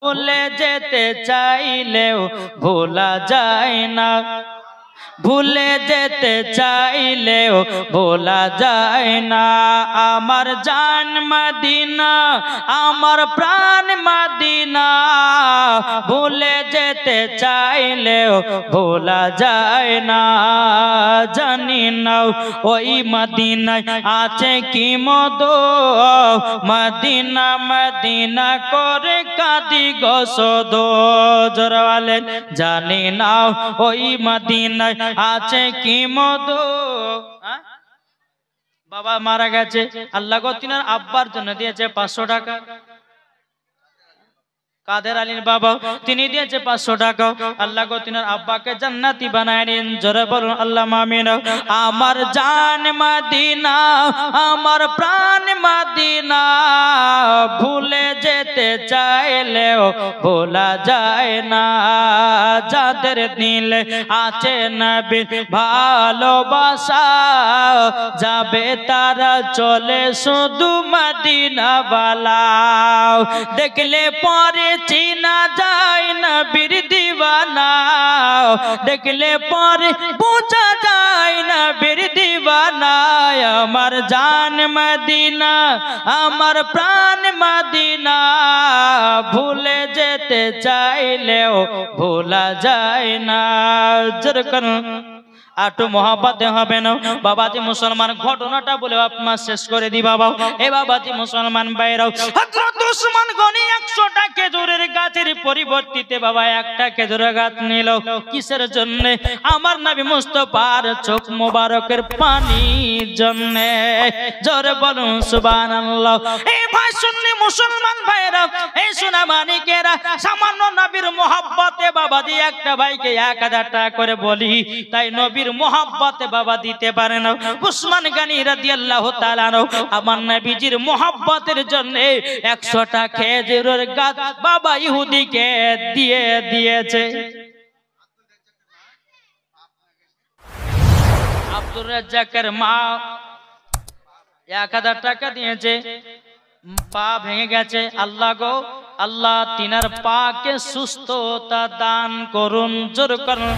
ভুলে যেতে চাইলেও ভোলা যায় না, ভুলে যেতে চাইলেও ভোলা যায় না। আমার জান মদিনা, আমার প্রাণ মদিনা, ভুলে যেতে চাইলেও ভোলা যায় না। জানি না ওই মদিনায় আছে কি মধু, মদিনা মদিনা করে কাঁদি গো শুধু। জোরে বলেন জানি না ওই মদিনায় আছে কি মধু। বাবা মারা গেছে, আল্লাহ গো তিনার আব্বার জন্য দিয়েছে 500 টাকা। কাদের আলীর বাবা তিনি দিয়েছে 500 টাকা। আল্লাহ গো তিনার আব্বাকে জান্নাতি বানায় দিন। জোরে বলুন আল্লাহ আমিন। আমার জান মদিনা, আমার প্রাণ মদিনা, ভুলে যেতে চাইলেও ভোলা যায় না। যাদের দিলে আছে নবীর ভালোবাসা, যাবে তারা চলে শুধু মদিনা বালা। দেখলে পরে চিনা যায় নবীর দিওয়ানা, দেখলে পরে বোঝা যায় নবীর দিওয়ানা। আমার জান মদিনা, আমার প্রাণ মদিনা, ভুলে যেতে চাইলেও ভোলা যায় না। যেরকম আটু মহাব্বতে হবে না। বাবাজি মুসলমান ঘটনাটা বলে আপনার শেষ করে দি বাবা। এ বাবাজি মুসলমান বাইরাও, হযরত উসমান গনি 100টা খেজুরের গাছের পরিবর্তিতে বাবা একটা খেজুরের গাছ নিল। কিসের জন্য? আমার নবী মুস্তাফার চোখ মোবারকের পানির জন্য। জোরে বলুন সুবহানাল্লাহ। এই ভাই শুনলে মুসলমান ভাইরা, এই সোনা মানিকেরা, সামান্য নবীর মহব্বতে বাবাজি একটা ভাইকে 1000 টাকা করে বলি, তাই নবীর মোহাব্বতে বাবা দিতে পারে না। উসমান গনি রাদিয়াল্লাহু তাআলা আমার নবীজির মোহাব্বতের জন্য 100টা খেজুরের গাছ বাবা ইহুদিকে দিয়ে দিয়েছে। আব্দুর রাজ্জাকের মা 1000 টাকা দিয়েছে, পা ভেঙে গেছে। আল্লাহ গো আল্লাহ তিনার পাকে সুস্থতা দান করুন। জোর করুন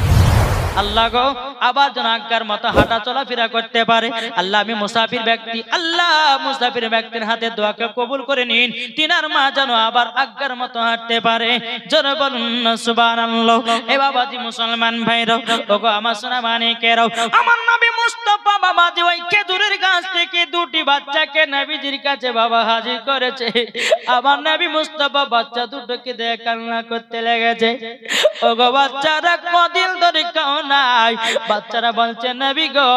আল্লাহ গো, আবার যেন আজ্ঞার মতো হাঁটা চলাফেরা করতে পারে। আল্লাহ আমি মুসাফির ব্যক্তি, আল্লাহ মুসাফির ব্যক্তির হাতে দোয়াকে কবুল করে নিন। তিনার মা যেন আবার আজ্ঞার মতো হাঁটতে পারে। জোরে বলুন সুবহানাল্লাহ। এ বাবাজি মুসলমান ভাইরাও, ওগো আমার সোনা মানিকেরাও, আমার নবী মুস্তাফা বাবাজি ওই খেজুরের গাছ থেকে 2টি বাচ্চাকে নবীজির কাছে বাবা হাজির করেছে। আমার নবী মুস্তাফা বাচ্চা দুটোকে দেখে কান্না করতে লেগেছে। ওগো বাচ্চারা কদিন ধরে নাই, বাচ্চারা বলছে নবী গো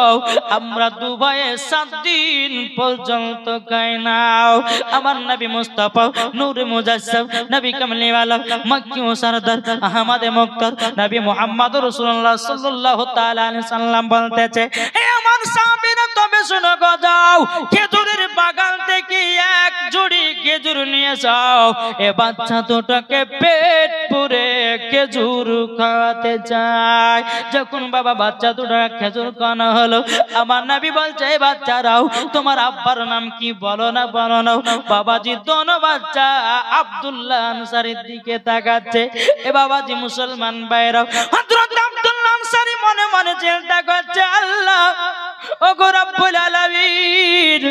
আমরা দুভাইয়ে 7 দিন পর্যন্ত খাই নাও। আমার নবী মুস্তাফা নূরে মুজাসসাম, নবী কামলিওয়ালা, মক্কি ও সরদার, আহমদে মুক্তার, নবী মুহাম্মদুর রাসূলুল্লাহ সাল্লাল্লাহু তাআলা আলাইহি সাল্লাম বলতেছে, হে আমার সাহাবীরা তবে শুনো গো, যাও খেজুরের বাগান থেকে 1 জুড়ি খেজুর নিয়ে যাও। এ বাচ্চা দুটোকে পেট পুরে খেজুর খাওয়াতে চায়। যখন বাবা বাচ্চা দুটো খেজুর খাওয়ানো হলো, আমার নবী বলছে এই বাচ্চারাও তোমার আব্বার নাম কি বলো না বলো না। বাবাজি দোনো বাচ্চা আব্দুল্লাহ আনসারীর দিকে তাকাচ্ছে। এ বাবাজি মুসলমান ভাইরাও, হযরত আব্দুল্লাহ আনসারী মনে মনে চিন্তা করছে, আল্লাহ ওগো রব্বুল আলামিন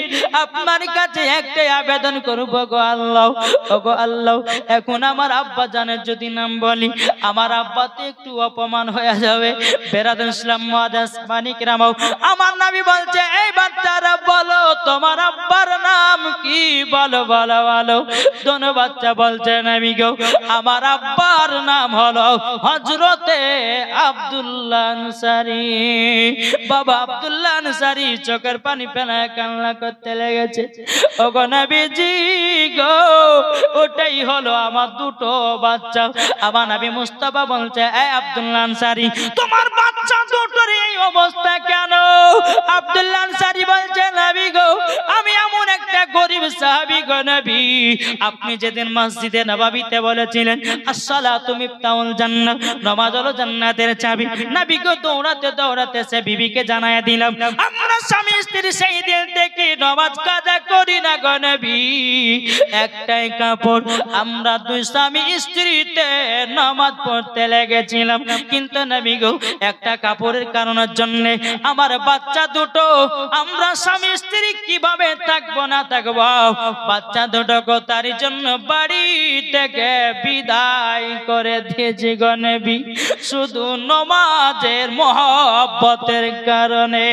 আপনার কাছে একটাই আবেদন করব গো আল্লাহ। ওগো আল্লাহ এখন আমার আব্বা জানের যদি নাম বলি আমার আব্বাতে একটু অপমান হয়ে যাবে। বেরাদুল ইসলাম মুআদ্দাস মানিকরাম, আমার নবী বলছে এই বাচ্চারা বলো তোমার আব্বার নাম কি, বলো বলো বলো। দোনো বাচ্চা বলছে নবী গো আমার আব্বার নাম হলো হযরতে আব্দুল্লাহ আনসারী। বাবা আব্দুল্লাহ আনসারী চোখের পানি ফেলে কান্না করতে লেগেছে। ওগো নবীজি গো ওটাই হলো আমার দুটো বাচ্চা। আমার নবী মুস্তাফা বলছে এই আব্দুল্লাহ আনসারী তোমার বাচ্চা দুটোর এই অবস্থা কেন? আব্দুল্লাহ আনসারী বলছে, নবী গো, আমি এমন একটা গরিব সাহাবী গো নবী, আপনি যেদিন মসজিদে নববীতে বলেছিলেন আসসালাতু মিফতাহুল জান্নাহ, নামাজ হলো জান্নাতের চাবি, নবী গো দৌড়াতে দৌড়াতে সে বিবিকে জানায়া দিলাম, আমরা স্বামী স্ত্রী সেই দিন থেকে নামাজ কাজা করি না গো নবী, একটাই কাপড়, আমরা দুই স্বামী স্ত্রীতে নামাজ পড়তে লেগেছিলাম, কিন্তু নবী গো একটা কাপড়ের কারণের জন্য আমার বাচ্চা দুটো, আমরা স্বামী স্ত্রী কিভাবে থাকবো না থাকবো, বাচ্চা দুটো তার জন্য বাড়ি থেকে বিদায় করে দিয়েছি গো নবী, শুধু নামাজের মহব্বতের কারণে।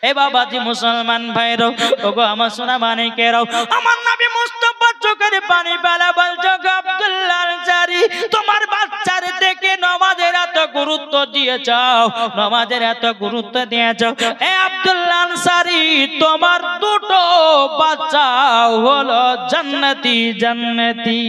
এ বাবাজি মুসলমান ভাইরাও, ওগো আমার সোনা মানিকেরাও, আমার নবী মুস্তাফা চোখের পানি ফেলা বলছো, আব্দুল্লাহ আনসারী তোমার বাচ্চার থেকে নামাজের এত গুরুত্ব দিয়েছ, নামাজের এত গুরুত্ব দিয়েছ, এ আব্দুল্লাহ আনসারী তোমার দুটো বাচ্চা হলো জান্নাতি জান্নাতি।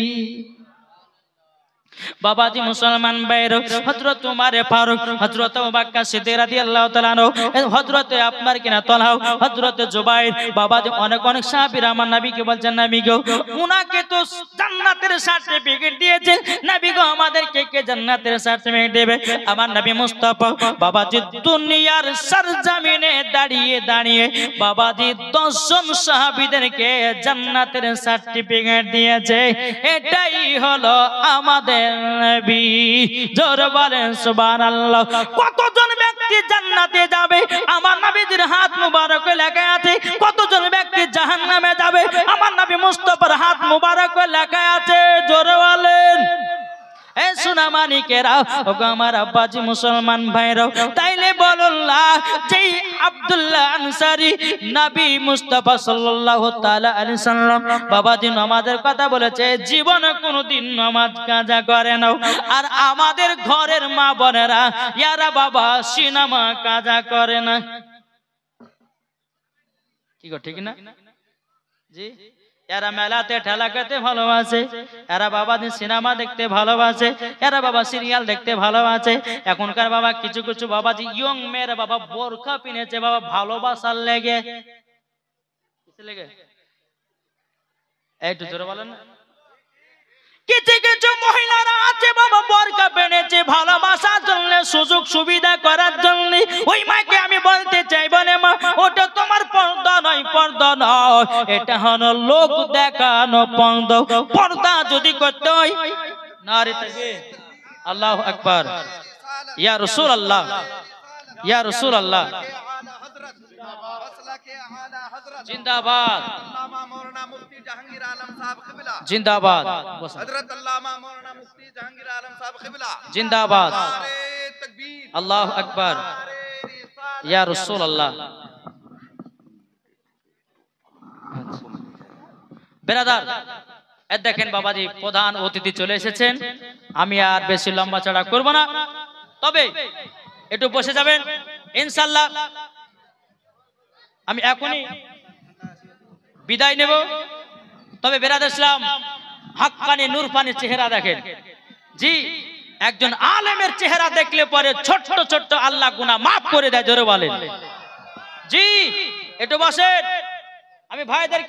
বাবাজি মুসলমান ভাইরা, হযরত উমর ফারুক, হযরত আবু বকর সিদ্দিক রাদিয়াল্লাহু তাআলা আনহু, হযরত আপনার কিনা তালহা, হযরত জুবাইর, বাবাজি অনেক অনেক সাহাবীরা আমার নবীকে বলছেন, নবী গো উনাকে তো জান্নাতের সার্টিফিকেট দিয়েছেন, নবী গো আমাদেরকে কে জান্নাতের সার্টিফিকেট দেবে? আমার নবী মুস্তাফা বাবাজি দুনিয়ার সরজমিনে দাঁড়িয়ে দাঁড়িয়ে বাবাজি 10 জন সাহাবীদেরকে জান্নাতের সার্টিফিকেট দিয়েছে। এটাই হলো আমাদের নবী। জোরে বলেন সুবহানাল্লাহ। কতজন ব্যক্তি জান্নাতে যাবে আমার নবীর হাত মুবারক লেখা আছে, কতজন ব্যক্তি জাহান্নামে যাবে আমার নবী মুস্তাফার হাত মুবারক লেখা আছে। জোরে বলেন। এ সোনা মানিকেরা, ওগো আমার আব্বাজি মুসলমান ভাইরাও, তাইলে বলুল্লাহ যেই আব্দুল্লাহ আনসারী নবী মুস্তাফা সাল্লাল্লাহু তাআলা আলাইহি সাল্লাম বাবাজি নামাজের কথা বলেছে, জীবনে কোনোদিন নামাজ কাজা করে না, আর আমাদের ঘরের মা বোনেরা ইয়ারা বাবা সিনেমা কাজা করে না। কি গো ঠিক না? জি, এরা মেলাতে ঠেলা খেতে ভালোবাসে, এরা বাবা সিনেমা দেখতে ভালোবাসে, এরা বাবা সিরিয়াল দেখতে ভালোবাসে। এখনকার বাবা কিছু কিছু বাবাজি ইয়ং মেয়েরা বাবা বোরখা পিনেছে বাবা ভালোবাসার লেগে। একটু জোরে বলেন না। কিছু কিছু মহিলারা আছে বাবা বোরখা পেনেছে ভালোবাসার জন্য, সুযোগ সুবিধা করার জন্য। ওই মাকে আমি বলতে চাই, বলে মা ওটা তোমার পর্দা নয়, পর্দা নয়, এটা হলো লোক দেখানো পর্দা। পর্দা যদি করতে হয় নারে তাকবীর, আল্লাহু আকবার, ইয়া রাসূলুল্লাহ, ইয়া রাসূলুল্লাহ, जिंदाबाद मौलाना मुफ्ती जहांगीर आलम साहब क़िबला जिंदाबाद, हजरत अल्लामा मौलाना मुफ्ती जहांगीर आलम साहब क़िबला जिंदाबाद, तकबीर, अल्लाहु अकबर, या रसूल अल्लाह। বেরাদার, দেখেন বাবাজি প্রধান অতিথি চলে এসেছেন, আমি আর বেশি লম্বা চড়া করব না, তবে একটু বসে যাবেন ইনশাআল্লাহ। আমি এখনই বিদায় নেব, তবে বেরাদার ইসলাম হাক্কানি নূরপানি চেহারা দেখেন। জি, একজন আলেমের চেহারা দেখলে পরে ছোট্ট ছোট্ট আল্লাহ গুনাহ মাফ করে দেয়। জোরে বলেন। জি, একটু বসেন, আমি ভাইদের